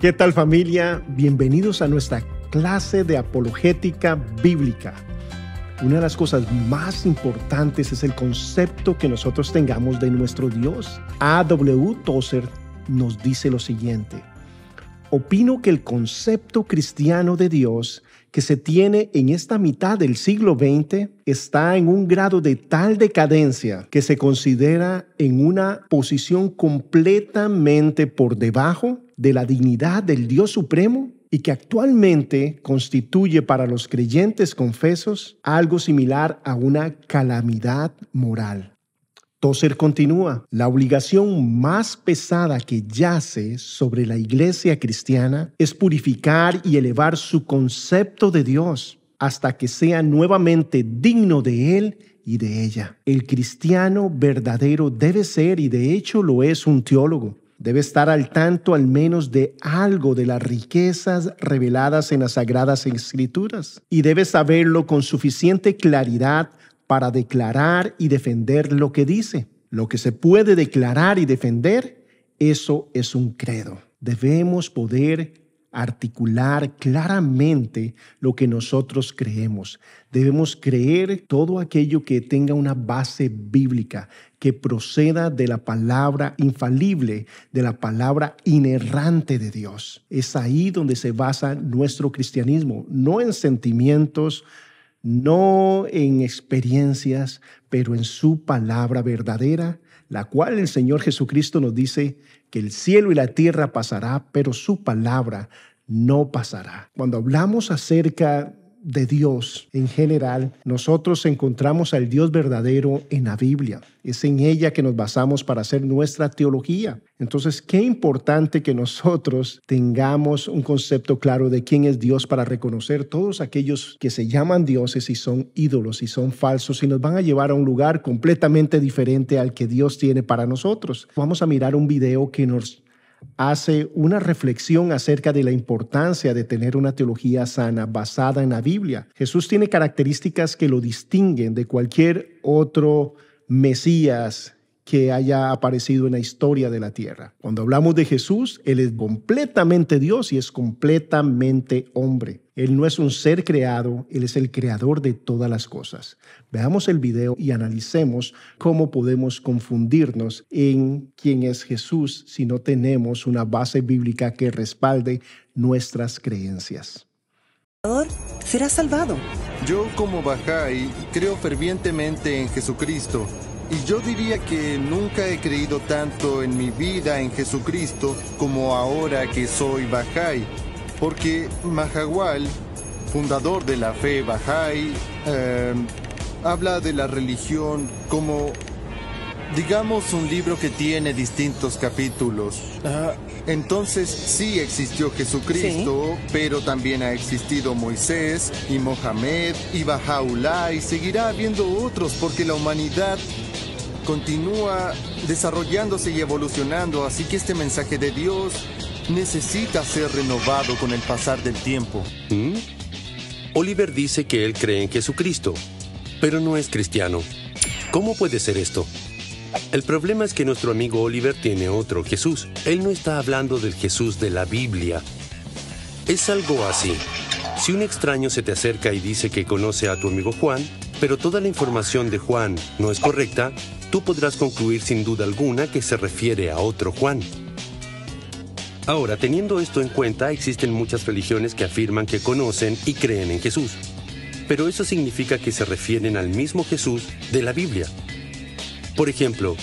¿Qué tal, familia? Bienvenidos a nuestra clase de apologética bíblica. Una de las cosas más importantes es el concepto que nosotros tengamos de nuestro Dios. A.W. Tozer nos dice lo siguiente: opino que el concepto cristiano de Dios que se tiene en esta mitad del siglo XX está en un grado de tal decadencia que se considera en una posición completamente por debajo de la dignidad del Dios Supremo y que actualmente constituye para los creyentes confesos algo similar a una calamidad moral. Tozer continúa: la obligación más pesada que yace sobre la iglesia cristiana es purificar y elevar su concepto de Dios hasta que sea nuevamente digno de Él y de ella. El cristiano verdadero debe ser, y de hecho lo es, un teólogo. Debe estar al tanto al menos de algo de las riquezas reveladas en las Sagradas Escrituras y debe saberlo con suficiente claridad para declarar y defender lo que dice. Lo que se puede declarar y defender, eso es un credo. Debemos poder articular claramente lo que nosotros creemos. Debemos creer todo aquello que tenga una base bíblica, que proceda de la palabra infalible, de la palabra inerrante de Dios. Es ahí donde se basa nuestro cristianismo, no en sentimientos, no en experiencias, pero en su palabra verdadera, la cual el Señor Jesucristo nos dice que el cielo y la tierra pasará, pero su palabra no pasará. Cuando hablamos acerca de Dios en general, nosotros encontramos al Dios verdadero en la Biblia. Es en ella que nos basamos para hacer nuestra teología. Entonces, qué importante que nosotros tengamos un concepto claro de quién es Dios para reconocer todos aquellos que se llaman dioses y son ídolos y son falsos y nos van a llevar a un lugar completamente diferente al que Dios tiene para nosotros. Vamos a mirar un video que nos hace una reflexión acerca de la importancia de tener una teología sana basada en la Biblia. Jesús tiene características que lo distinguen de cualquier otro Mesías que haya aparecido en la historia de la tierra. Cuando hablamos de Jesús, Él es completamente Dios y es completamente hombre. Él no es un ser creado, Él es el creador de todas las cosas. Veamos el video y analicemos cómo podemos confundirnos en quién es Jesús si no tenemos una base bíblica que respalde nuestras creencias. Será salvado. Yo, como Bahá'í, creo fervientemente en Jesucristo. Y yo diría que nunca he creído tanto en mi vida en Jesucristo como ahora que soy Bahá'í. Porque Mahawal, fundador de la fe Bahá'í, habla de la religión como, digamos, un libro que tiene distintos capítulos. Entonces sí existió Jesucristo, sí, pero también ha existido Moisés y Mohamed y Baha'u'lláh y seguirá habiendo otros porque la humanidad continúa desarrollándose y evolucionando, así que este mensaje de Dios necesita ser renovado con el pasar del tiempo. Oliver dice que él cree en Jesucristo, pero no es cristiano. ¿Cómo puede ser esto? El problema es que nuestro amigo Oliver tiene otro Jesús. Él no está hablando del Jesús de la Biblia. Es algo así. Si un extraño se te acerca y dice que conoce a tu amigo Juan, pero toda la información de Juan no es correcta, tú podrás concluir sin duda alguna que se refiere a otro Juan. Ahora, teniendo esto en cuenta, existen muchas religiones que afirman que conocen y creen en Jesús. Pero eso significa que se refieren al mismo Jesús de la Biblia. Por ejemplo,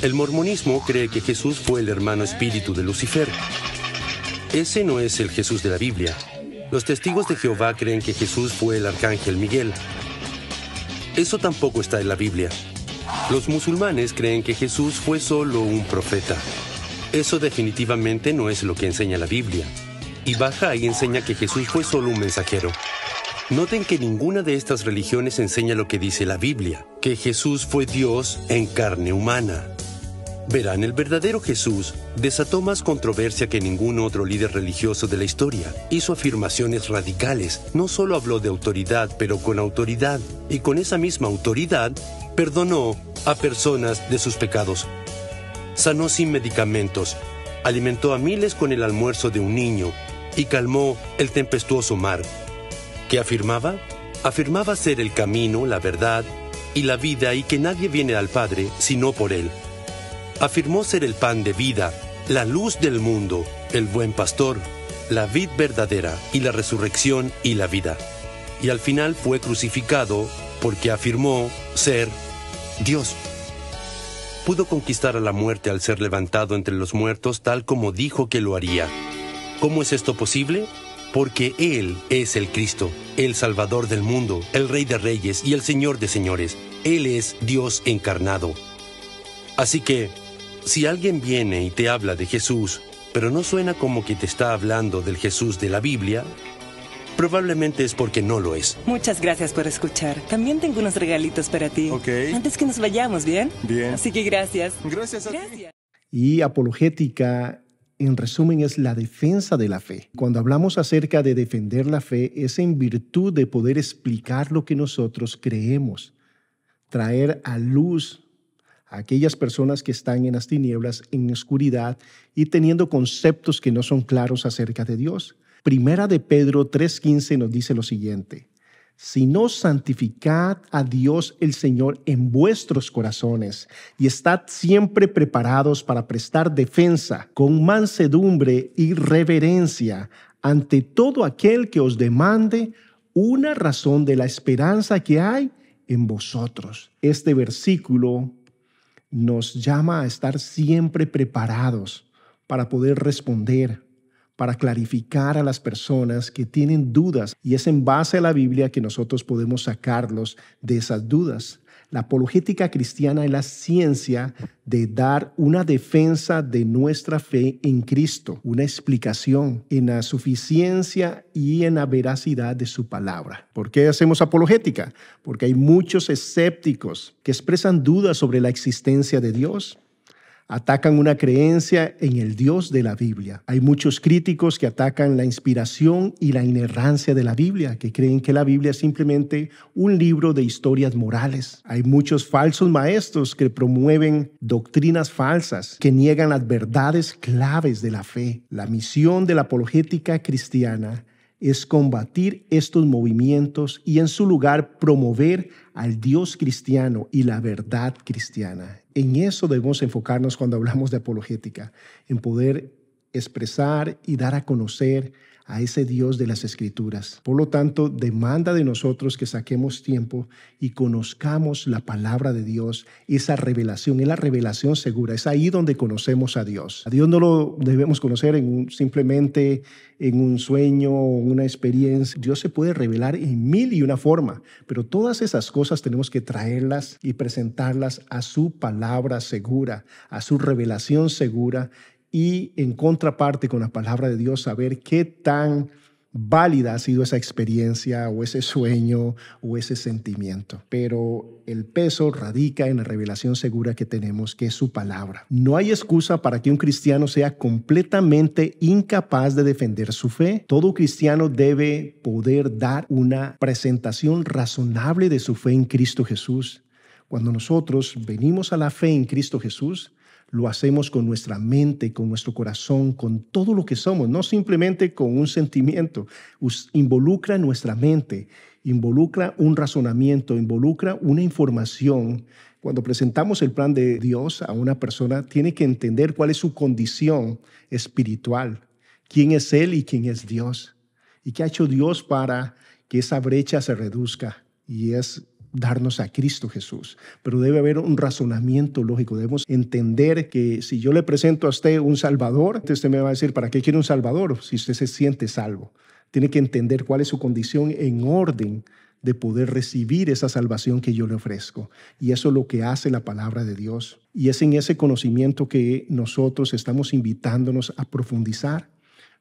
el mormonismo cree que Jesús fue el hermano espíritu de Lucifer. Ese no es el Jesús de la Biblia. Los testigos de Jehová creen que Jesús fue el arcángel Miguel. Eso tampoco está en la Biblia. Los musulmanes creen que Jesús fue solo un profeta. Eso definitivamente no es lo que enseña la Biblia. Y Bahá'í enseña que Jesús fue solo un mensajero. Noten que ninguna de estas religiones enseña lo que dice la Biblia, que Jesús fue Dios en carne humana. Verán, el verdadero Jesús desató más controversia que ningún otro líder religioso de la historia. Hizo afirmaciones radicales. No solo habló de autoridad, pero con autoridad. Y con esa misma autoridad, perdonó a personas de sus pecados. Sanó sin medicamentos. alimentó a miles con el almuerzo de un niño y calmó el tempestuoso mar. ¿Qué afirmaba? Afirmaba ser el camino, la verdad y la vida, y que nadie viene al Padre sino por Él. Afirmó ser el pan de vida, la luz del mundo, el buen pastor, la vid verdadera y la resurrección y la vida. Y al final fue crucificado porque afirmó ser Dios. Pudo conquistar a la muerte al ser levantado entre los muertos tal como dijo que lo haría. ¿Cómo es esto posible? Porque Él es el Cristo, el Salvador del mundo, el Rey de Reyes y el Señor de Señores. Él es Dios encarnado. Así que, si alguien viene y te habla de Jesús, pero no suena como que te está hablando del Jesús de la Biblia, probablemente es porque no lo es. Muchas gracias por escuchar. También tengo unos regalitos para ti. Ok. Antes que nos vayamos, ¿bien? Bien. Así que gracias. Gracias a ti. Gracias. Y apologética, en resumen, es la defensa de la fe. Cuando hablamos acerca de defender la fe, es en virtud de poder explicar lo que nosotros creemos, traer a luz a aquellas personas que están en las tinieblas, en la oscuridad y teniendo conceptos que no son claros acerca de Dios. Primera de Pedro 3:15 nos dice lo siguiente: sino santificad a Dios el Señor en vuestros corazones y estad siempre preparados para prestar defensa con mansedumbre y reverencia ante todo aquel que os demande una razón de la esperanza que hay en vosotros. Este versículo nos llama a estar siempre preparados para poder responder, para clarificar a las personas que tienen dudas, y es en base a la Biblia que nosotros podemos sacarlos de esas dudas. La apologética cristiana es la ciencia de dar una defensa de nuestra fe en Cristo, una explicación en la suficiencia y en la veracidad de su palabra. ¿Por qué hacemos apologética? Porque hay muchos escépticos que expresan dudas sobre la existencia de Dios. Atacan una creencia en el Dios de la Biblia. Hay muchos críticos que atacan la inspiración y la inerrancia de la Biblia, que creen que la Biblia es simplemente un libro de historias morales. Hay muchos falsos maestros que promueven doctrinas falsas, que niegan las verdades claves de la fe. La misión de la apologética cristiana es combatir estos movimientos y en su lugar promover al Dios cristiano y la verdad cristiana. En eso debemos enfocarnos cuando hablamos de apologética, en poder expresar y dar a conocer a ese Dios de las Escrituras. Por lo tanto, demanda de nosotros que saquemos tiempo y conozcamos la palabra de Dios. Esa revelación es la revelación segura. Es ahí donde conocemos a Dios. A Dios no lo debemos conocer simplemente en un sueño o una experiencia. Dios se puede revelar en 1001 formas, pero todas esas cosas tenemos que traerlas y presentarlas a su palabra segura, a su revelación segura, y en contraparte con la palabra de Dios, saber qué tan válida ha sido esa experiencia o ese sueño o ese sentimiento. Pero el peso radica en la revelación segura que tenemos, que es su palabra. No hay excusa para que un cristiano sea completamente incapaz de defender su fe. Todo cristiano debe poder dar una presentación razonable de su fe en Cristo Jesús. Cuando nosotros venimos a la fe en Cristo Jesús, lo hacemos con nuestra mente, con nuestro corazón, con todo lo que somos, no simplemente con un sentimiento. Involucra nuestra mente, involucra un razonamiento, involucra una información. Cuando presentamos el plan de Dios a una persona, tiene que entender cuál es su condición espiritual, quién es Él y quién es Dios, y qué ha hecho Dios para que esa brecha se reduzca, y es darnos a Cristo Jesús. Pero debe haber un razonamiento lógico. Debemos entender que si yo le presento a usted un Salvador, usted me va a decir, ¿para qué quiere un Salvador si usted se siente salvo? Tiene que entender cuál es su condición en orden de poder recibir esa salvación que yo le ofrezco. Y eso es lo que hace la palabra de Dios. Y es en ese conocimiento que nosotros estamos invitándonos a profundizar.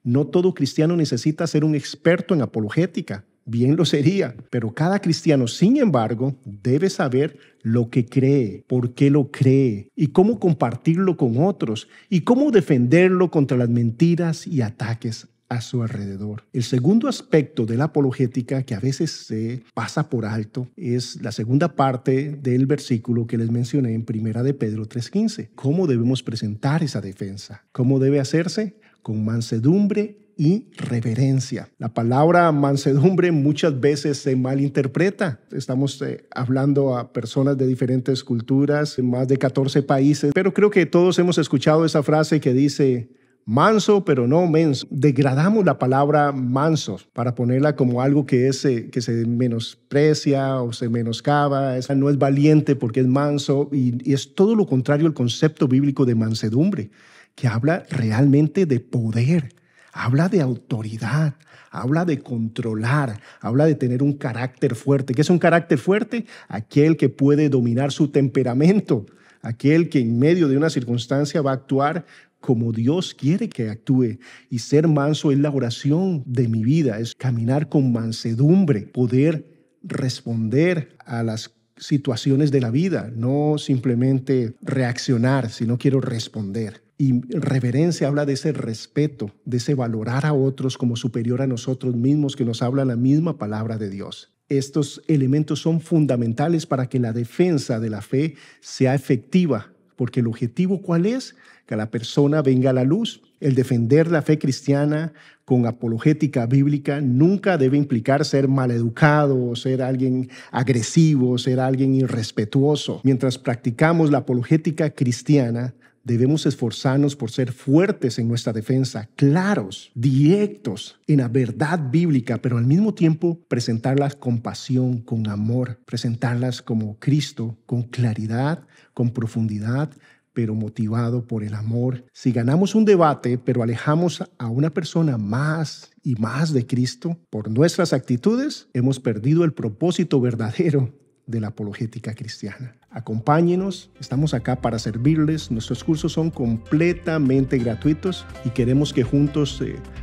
No todo cristiano necesita ser un experto en apologética. Bien lo sería, pero cada cristiano, sin embargo, debe saber lo que cree, por qué lo cree y cómo compartirlo con otros y cómo defenderlo contra las mentiras y ataques a su alrededor. El segundo aspecto de la apologética que a veces se pasa por alto es la segunda parte del versículo que les mencioné en 1 de Pedro 3:15. ¿Cómo debemos presentar esa defensa? ¿Cómo debe hacerse? Con mansedumbre y reverencia. La palabra mansedumbre muchas veces se malinterpreta. Estamos hablando a personas de diferentes culturas, en más de 14 países, pero creo que todos hemos escuchado esa frase que dice manso, pero no menso. Degradamos la palabra manso para ponerla como algo que se menosprecia o se menoscaba. Esa no es valiente porque es manso y es todo lo contrario al concepto bíblico de mansedumbre, que habla realmente de poder. Habla de autoridad, habla de controlar, habla de tener un carácter fuerte. ¿Qué es un carácter fuerte? Aquel que puede dominar su temperamento, aquel que en medio de una circunstancia va a actuar como Dios quiere que actúe. Y ser manso es la oración de mi vida, es caminar con mansedumbre, poder responder a las situaciones de la vida, no simplemente reaccionar, sino quiero responder. Y reverencia habla de ese respeto, de ese valorar a otros como superior a nosotros mismos, que nos habla la misma palabra de Dios. Estos elementos son fundamentales para que la defensa de la fe sea efectiva, porque el objetivo ¿cuál es? Que la persona venga a la luz. El defender la fe cristiana con apologética bíblica nunca debe implicar ser maleducado, ser alguien agresivo, ser alguien irrespetuoso. Mientras practicamos la apologética cristiana, debemos esforzarnos por ser fuertes en nuestra defensa, claros, directos en la verdad bíblica, pero al mismo tiempo presentarlas con pasión, con amor, presentarlas como Cristo, con claridad, con profundidad, pero motivado por el amor. Si ganamos un debate, pero alejamos a una persona más y más de Cristo por nuestras actitudes, hemos perdido el propósito verdadero de la apologética cristiana. Acompáñenos, estamos acá para servirles. Nuestros cursos son completamente gratuitos y queremos que juntos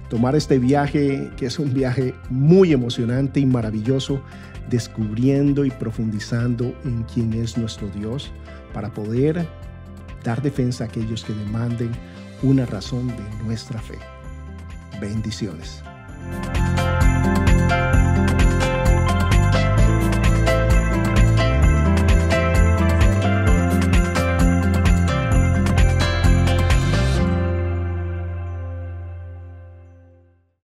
tomar este viaje, que es un viaje muy emocionante y maravilloso, descubriendo y profundizando en quién es nuestro Dios, para poder dar defensa a aquellos que demanden una razón de nuestra fe. Bendiciones.